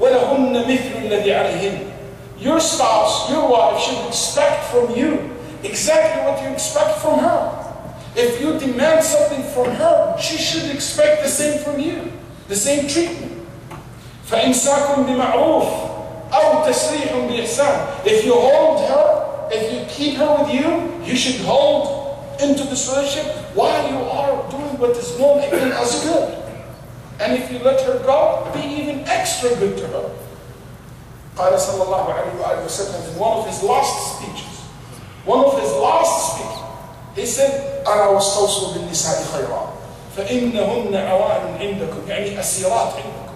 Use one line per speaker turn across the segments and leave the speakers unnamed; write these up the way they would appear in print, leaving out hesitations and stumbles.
وَلَهُنَّ مِثْلُ الَّذِي عَلَيْهِنَّ. Your spouse, your wife should expect from you exactly what you expect from her. If you demand something from her, she should expect the same from you, the same treatment. فَإِمْسَاكٌ بِمَعْرُوفٍ أَوْ تَسْرِيحٌ بِإِحْسَانٍ. If you hold her, if you keep her with you, you should hold into this relationship while you are doing what is known again as good. And if you let her go, be even extra good to her. قال صلى الله عليه وآله وسلم in one of his last speeches, he said, أنا واستوصوا بالنساء خيرا فإنهن عوان عندكم يعني أسيرات عندكم.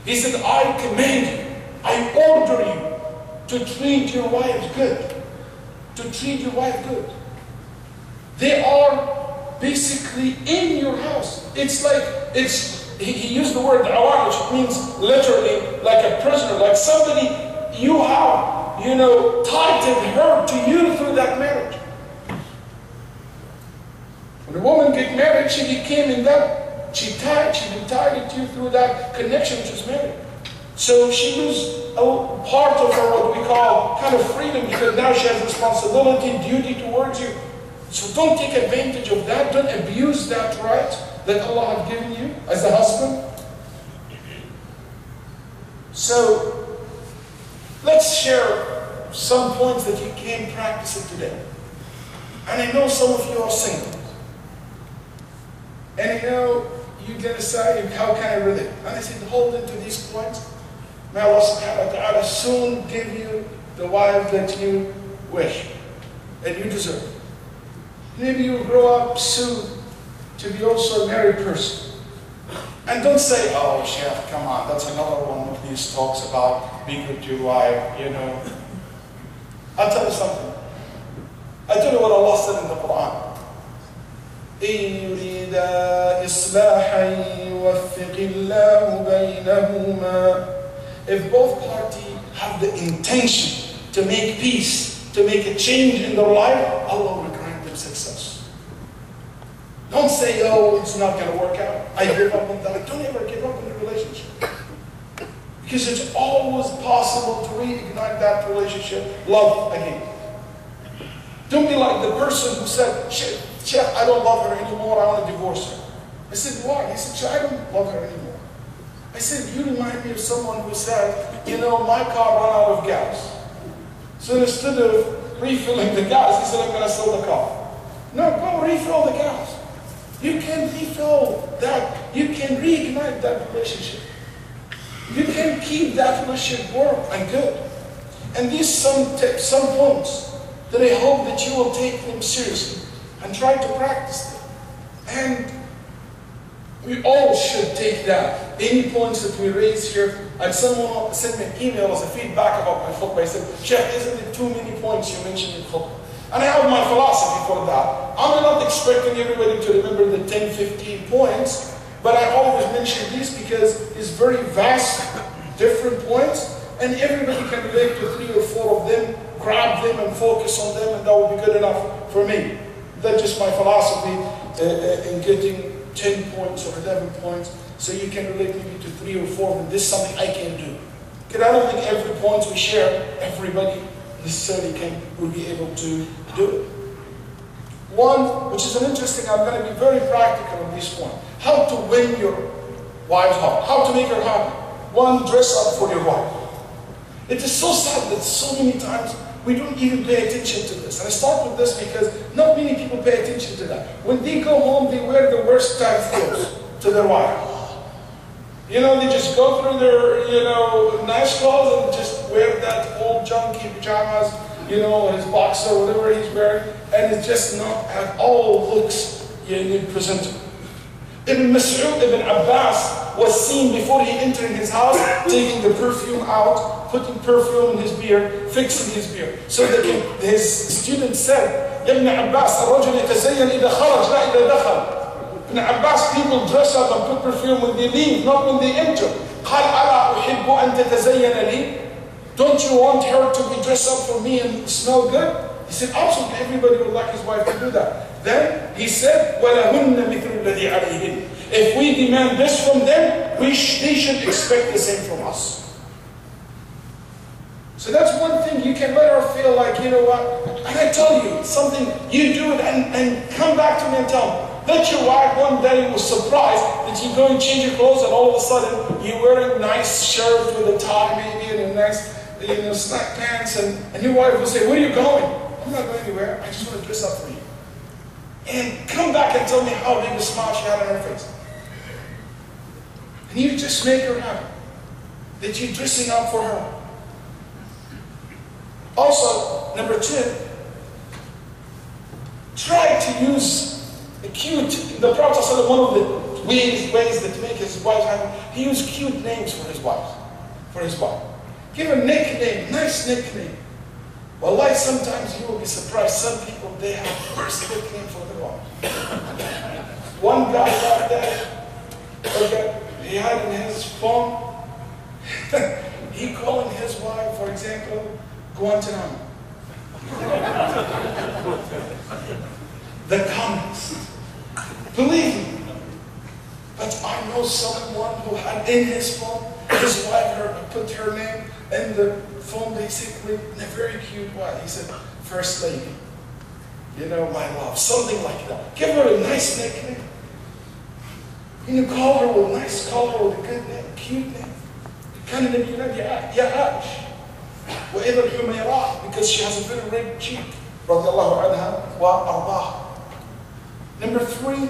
He said, I command you, I order you to treat your wives good. To treat your wife good. They are basically in your house. It's like, he used the word awan, which means literally like a prisoner, like somebody you have, tightened her to you through that marriage. When a woman gets married, she became in that, she been tied to you through that connection which is married. So she loses a part of her, what we call kind of freedom, because now she has responsibility, duty towards you. So don't take advantage of that, don't abuse that right that Allah has given you as a husband. So let's share some points that you can practice it today. And I know some of you are single. And you're going to say, how can I relate? And I said, hold into these points. May Allah subhanahu wa ta'ala soon give you the wife that you wish and you deserve. Maybe you grow up soon to be also a married person. And don't say, oh, Sheikh, come on, that's another one of these talks about being good to your wife, I'll tell you something. I'll tell you what Allah said in the Quran. إِن يُرِيدَا إِصْلَاحًا يُوَفِّقِ اللَّهُ بَيْنَهُمَا. If both parties have the intention to make peace, to make a change in their life, Allah will grant them success. Don't say, oh, it's not going to work out. I give up on that. Don't ever give up in a relationship. Because it's always possible to reignite that relationship, love again. Don't be like the person who said, Sheikh, I don't love her anymore, I want to divorce her. I said, why? He said, Sheikh, I don't love her anymore. I said, you remind me of someone who said, my car ran out of gas. So instead of refilling the gas, he said, I'm going to sell the car. No, go refill the gas. You can refill that. You can reignite that relationship. You can keep that relationship warm and good. And these some tips, some points that I hope that you will take them seriously and try to practice them. And we all should take that. Any points that we raise here, and someone sent me an email as a feedback about my khutbah. I said, Sheikh, isn't it too many points you mentioned in khutbah? And I have my philosophy for that. I'm not expecting everybody to remember the 10, 15 points, but I always mention these because it's very vast, different points, and everybody can relate to 3 or 4 of them, grab them and focus on them, and that will be good enough for me. That's just my philosophy in getting 10 points or 11 points, so you can relate maybe to 3 or 4, and this is something I can do. Because I don't think every point we share, everybody necessarily will be able to do it. One, which is an interesting, I'm going to be very practical on this point. How to win your wife's heart. How to make her happy. One, dress up for your wife. It is so sad that so many times we don't even pay attention to this. And I start with this because not many people pay attention to that. When they go home, they wear the worst type of clothes to their wife. They just go through their, nice clothes and just wear that old junky pajamas, his boxer, whatever he's wearing, and it just not at all looks presentable. Ibn Mas'ud, Ibn Abbas was seen before he entered his house, taking the perfume out, putting perfume in his beard, fixing his beard. So that his student said, Ibn Abbas, الرجل يتزين إذا خرج لا إذا دخل. Ibn Abbas, people dress up and put perfume when they leave, not when they enter. قال ألا أحب أن تتزين لي? Don't you want her to be dressed up for me and smell good? He said, absolutely, everybody would like his wife to do that. Then he said, وَلَهُنَّ مِثْلُ الَّذِي عَلَيْهِنَّ. If we demand this from them, they should expect the same from us. So that's one thing you can let her feel like, you know what, and I tell you something, you do it and come back to me and tell me. That your wife one day was surprised that you go and change your clothes and all of a sudden you're wearing a nice shirt with a tie maybe and a nice snack pants and your wife will say, where are you going? I'm not going anywhere, I just want to dress up for you. And come back and tell me how big a smile she had on her face. And you just make her happy that you're dressing up for her. Also, number 2, try to use a cute, the Prophet ﷺ, one of the ways that make his wife happy, he used cute names for his wife. Give a nickname, nice nickname. Wallahi, sometimes you will be surprised, some people, they have the worst nickname for their wife. One guy like that, okay, he had in his phone, he calling his wife, for example, Guantanamo. The comments. Believe me. But I know someone who had in his phone, his wife put her name in the phone basically in a very cute way. He said, First Lady, you know, my love, something like that. Give her a nice nickname. Call her with a nice, call her with a good name, cute name. Kind of name, Ya Aish. وإذا الحميراء, because she has a very red cheek. رضي الله عنها وأرضاها. Number 3,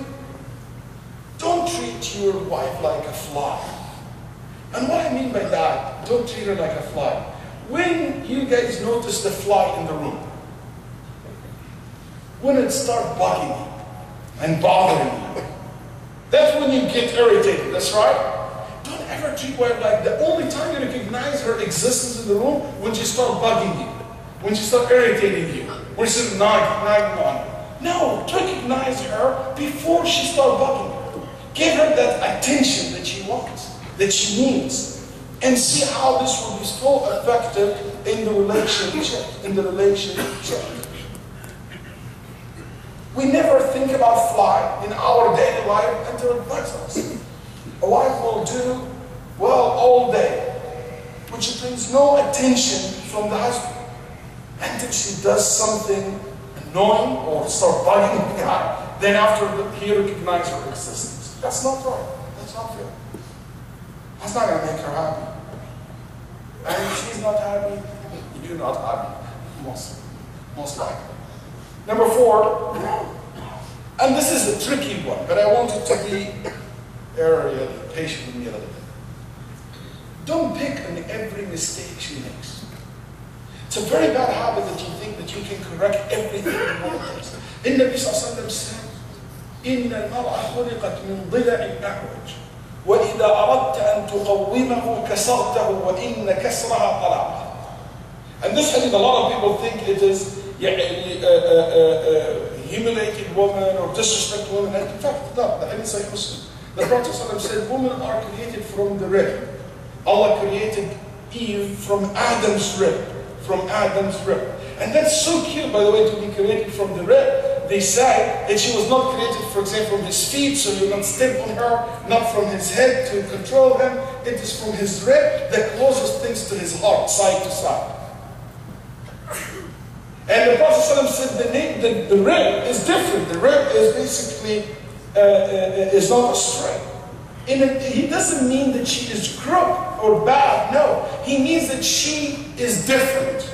don't treat your wife like a fly. And what I mean by that, don't treat her like a fly. When you guys notice the fly in the room, when it starts bugging you and bothering you, that's when you get irritated, that's right? Don't ever treat her like the only time you recognize her existence in the room, when she starts bugging you, when she starts irritating you, when she's nagging on you. No, recognize her before she starts bugging you. Give her that attention that she wants, that she needs, and see how this will be so effective in the relationship. We never think about fly in our daily life until it bugs us. A wife will do well all day, which brings no attention from the husband until she does something annoying or start bugging the guy. Then after he recognizes her existence. That's not right. That's not fair. That's not going to make her happy. And if she's not happy, you're not happy. Most likely. Number 4, and this is a tricky one, but I want you to be very patient with me a little bit. Don't pick on every mistake she makes. It's a very bad habit that you think that you can correct everything in one place. The Nabi ﷺ said, إن المرأة خلقت من ضلع أعوج وإذا أردت أن تقومه كسرته وإن كسرها طلاقة. And this hadith, a lot of people think it is humiliating woman or disrespect woman. And in fact, no, the hadith is Sahih Muslim. The Prophet ﷺ said, women are created from the rib. Allah created Eve from Adam's rib. And that's so cute, by the way, to be created from the rib. They say that she was not created, for example, from his feet, so you not step on her, not from his head to control him. It is from his rib that closest things to his heart, side to side. And the Prophet ﷺ said the rib is different. The rib is basically is not straight. And he doesn't mean that she is crooked or bad. No, he means that she is different.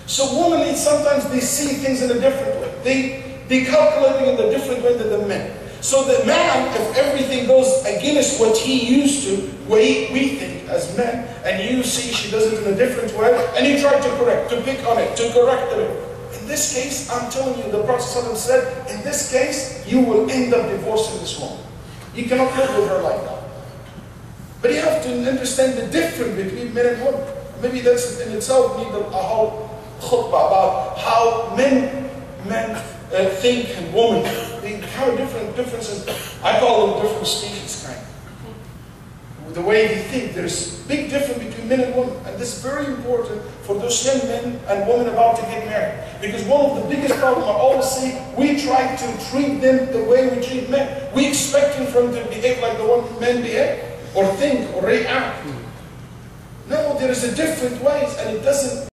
So women, sometimes they see things in a different way. They calculate in a different way than the men. So the man, if everything goes against what he used to, we think as men, and you see she does it in a different way, and you try to correct, to pick on it, to correct it. In this case, I'm telling you, the Prophet ﷺ said, in this case, you will end up divorcing this woman. You cannot live with her like that. But you have to understand the difference between men and women. Maybe that's in itself need a whole khutbah about how men think and women think, how different differences. I call them different species, kind of. The way they think, there's big difference between men and women. And this is very important for those young men and women about to get married. Because one of the biggest problems I always see, we try to treat them the way we treat men. We expect them from them to behave like the way men behave, or think, or react. No, there is a different ways, and it doesn't